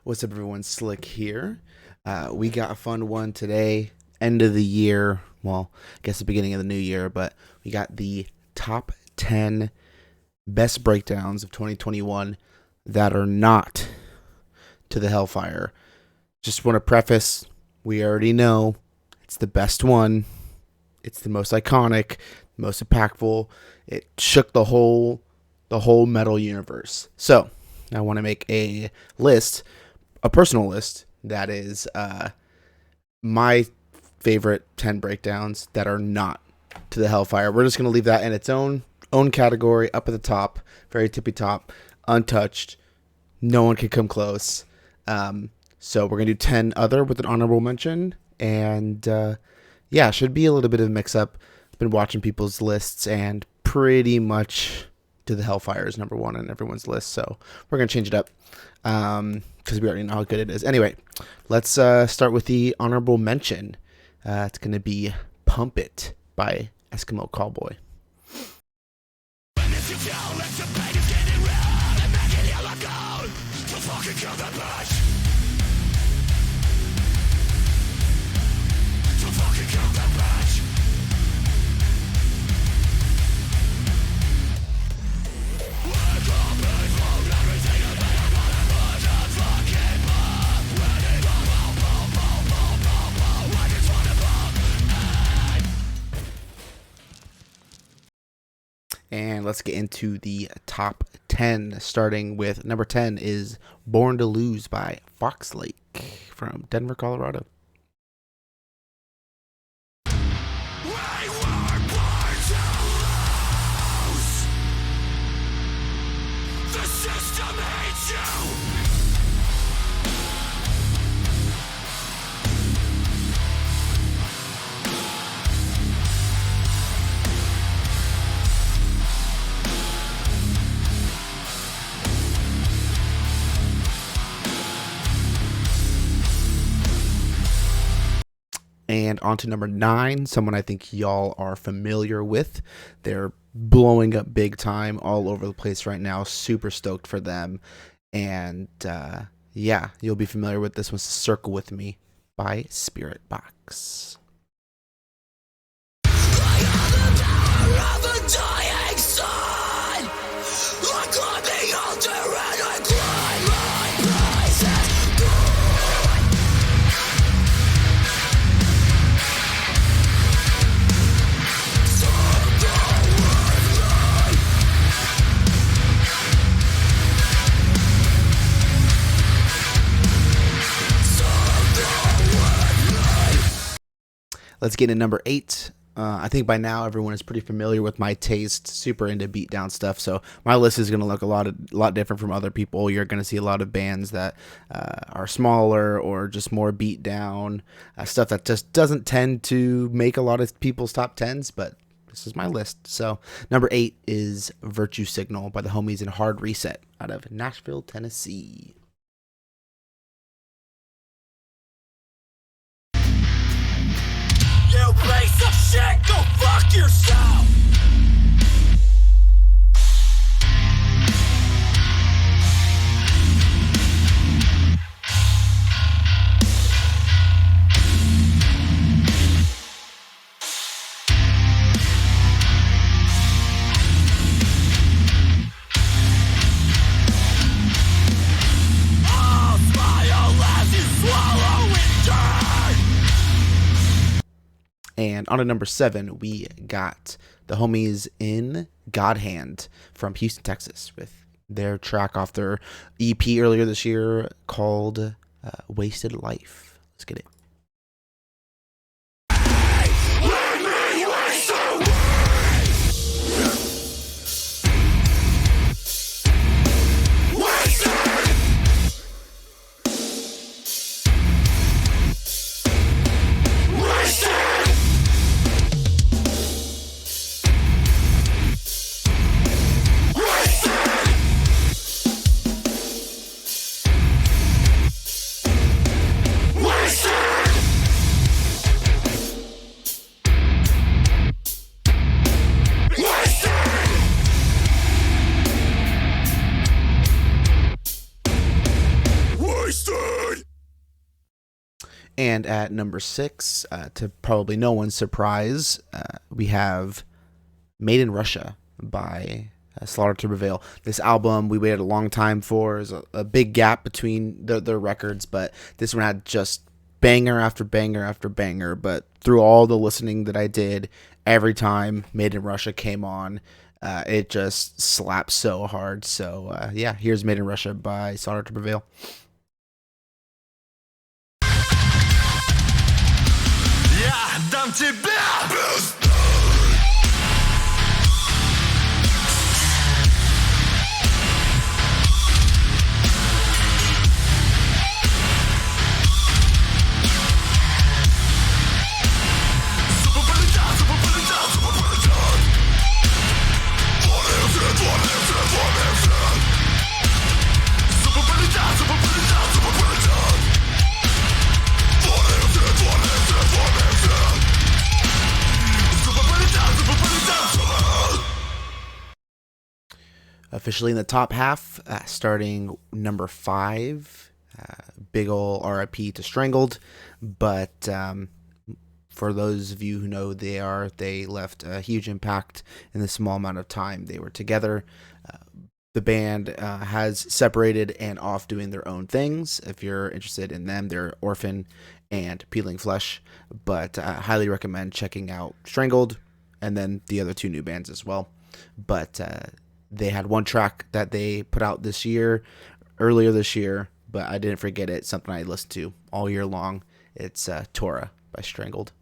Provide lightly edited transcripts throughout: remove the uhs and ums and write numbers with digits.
What's up, everyone? Slick here. We got a fun one today. End of the year. Well, I guess the beginning of the new year, but we got the top 10 best breakdowns of 2021 that are not to the Hellfire. Just want to preface, we already know it's the best one. It's the most iconic, most impactful. It shook the whole metal universe. So I want to make a list, a personal list, that is my favorite 10 breakdowns that are not to the Hellfire. We're just going to leave that in its own category, up at the top, very tippy top, untouched. No one can come close. So we're going to do 10 other with an honorable mention. And yeah, should be a little bit of a mix-up. I've been watching people's lists, and pretty much To The Hellfire is number one on everyone's list. So we're going to change it up because we already know how good it is. Anyway, let's start with the honorable mention. It's going to be Pump It by Eskimo Callboy. And let's get into the top 10, starting with number 10 is Born to Lose by Fox Lake from Denver, Colorado. The system hates you! And on to number 9, someone I think y'all are familiar with. They're blowing up big time all over the place right now. Super stoked for them. And yeah, you'll be familiar with this one, Circle With Me by Spiritbox. I have the power of a dying sun. I climb the altar and I climb my prices. Let's get into number 8. I think by now everyone is pretty familiar with my taste. Super into beatdown stuff, so my list is going to look a lot different from other people. You're going to see a lot of bands that are smaller or just more beatdown stuff that just doesn't tend to make a lot of people's top 10s. But this is my list. So number 8 is Virtue Signal by the homies in Hard Reset out of Nashville, Tennessee. You piece of shit, go fuck yourself! I'll smile as you swallow in dirt! And on to number 7, we got the homies in Godhand from Houston, Texas, with their track off their EP earlier this year called Wasted Life. Let's get it. Wasted! wasted. And at number 6, to probably no one's surprise, we have Made in Russia by Slaughter to Prevail. This album we waited a long time for. There's a big gap between their records, but this one had just banger after banger after banger. But through all the listening that I did, every time Made in Russia came on, it just slaps so hard. So yeah, here's Made in Russia by Slaughter to Prevail. Я дам тебе Officially in the top half, starting number 5, big ol' RIP to Strangled. But for those of you who know who they left a huge impact in the small amount of time they were together. The band has separated and off doing their own things. If you're interested in them, they're Orphan and Peeling Flesh. But I highly recommend checking out Strangled and then the other 2 new bands as well. But they had one track that they put out earlier this year, but I didn't forget it. Something I listened to all year long. It's Torah by Strangled.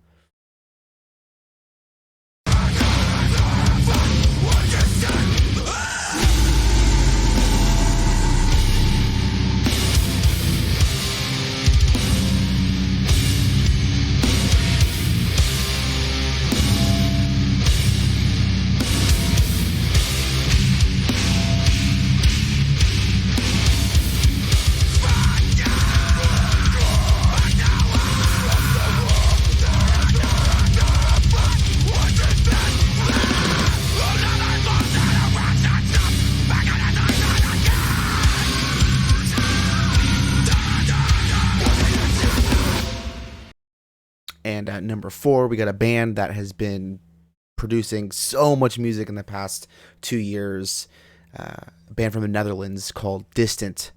And at number 4, we got a band that has been producing so much music in the past 2 years. A band from the Netherlands called Distant.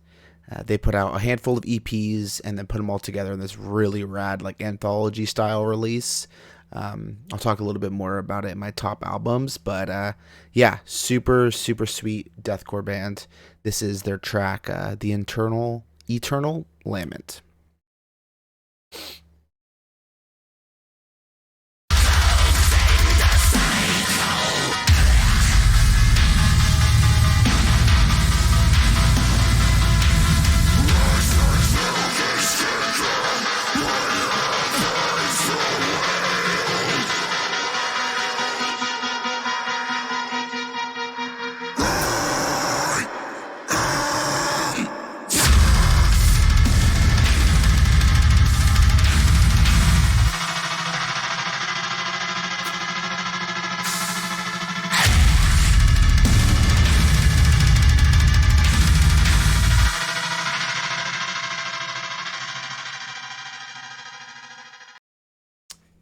They put out a handful of EPs and then put them all together in this really rad, anthology style release. I'll talk a little bit more about it in my top albums, but yeah, super, super sweet deathcore band. This is their track, The Eternal Lament.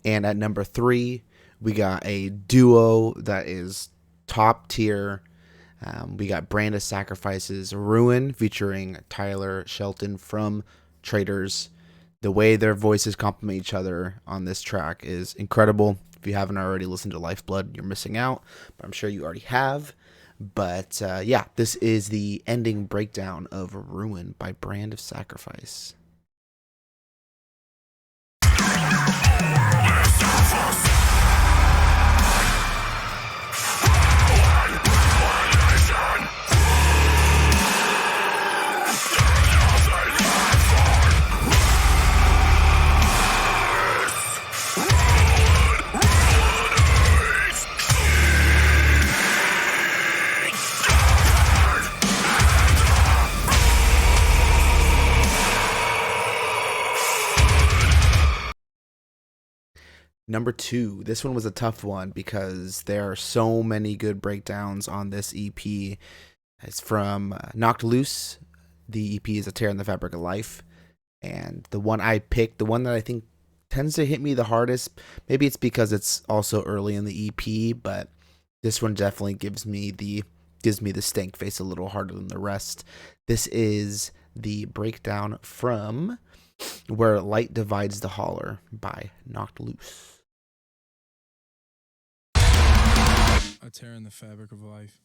And at number 3, we got a duo that is top tier. We got Brand of Sacrifice's Ruin featuring Tyler Shelton from Traitors. The way their voices complement each other on this track is incredible. If you haven't already listened to Lifeblood, you're missing out, but I'm sure you already have. But yeah, this is the ending breakdown of Ruin by Brand of Sacrifice. Number 2, this one was a tough one because there are so many good breakdowns on this EP. It's from Knocked Loose, The EP is A Tear in the Fabric of Life. And the one I picked, the one that I think tends to hit me the hardest, maybe it's because it's also early in the EP, but this one definitely gives me the stank face a little harder than the rest. This is the breakdown from Where Light Divides the Holler by Knocked Loose. A tear in the fabric of life.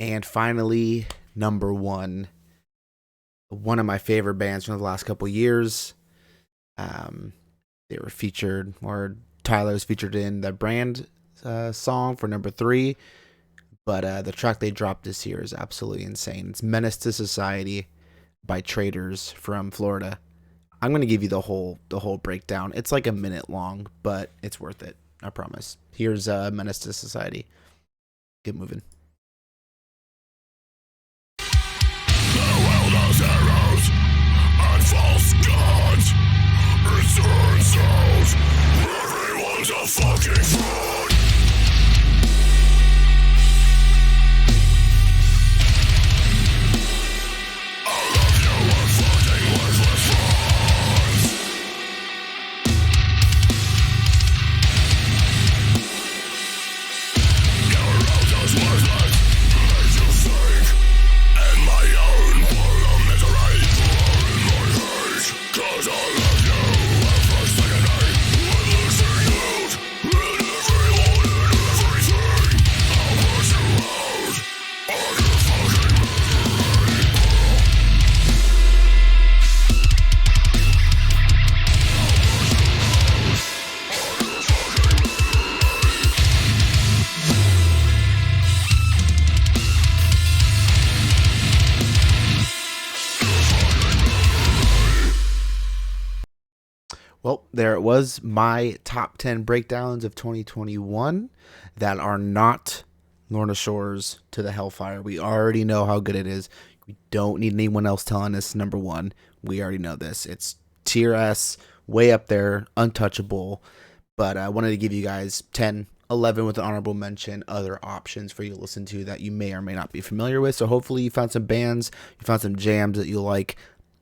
And finally, number one of my favorite bands from the last couple years. They were featured, or Tyler's featured in the Brand song for number 3. But the track they dropped this year is absolutely insane. It's Menace to Society by Traitors from Florida. I'm going to give you the whole breakdown. It's like a minute long, but it's worth it. I promise. Here's Menace to Society. Get moving. Heroes and false gods, return souls. Everyone's a fucking fraud. All of you are fucking worthless frauds. Your rose is worthless, makes you sink. And my own parliamentary in my hate. Cause I love you at first second night. With losing out in everyone and everything. I'll push you out on your fucking misery. Well, there it was. My top 10 breakdowns of 2021 that are not Lorna Shore's To The Hellfire. We already know how good it is. We don't need anyone else telling us number one. We already know this. It's tier S, way up there, untouchable. But I wanted to give you guys 10, 11 with an honorable mention, other options for you to listen to that you may or may not be familiar with. So hopefully you found some bands, you found some jams that you like.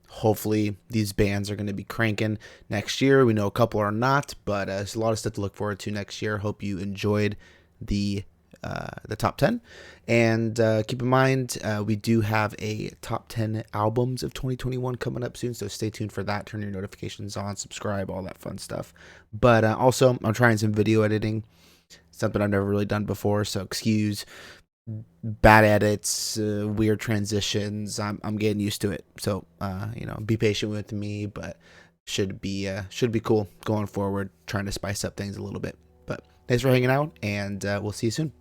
Hopefully these bands are going to be cranking next year. We know a couple are not, but there's a lot of stuff to look forward to next year. Hope you enjoyed the top 10. And keep in mind, we do have a top 10 albums of 2021 coming up soon, so stay tuned for that. Turn your notifications on, subscribe, all that fun stuff. But also, I'm trying some video editing, something I've never really done before, so excuse bad edits, weird transitions. I'm getting used to it, so be patient with me, but should be cool going forward, trying to spice up things a little bit. But thanks for hanging out, and we'll see you soon.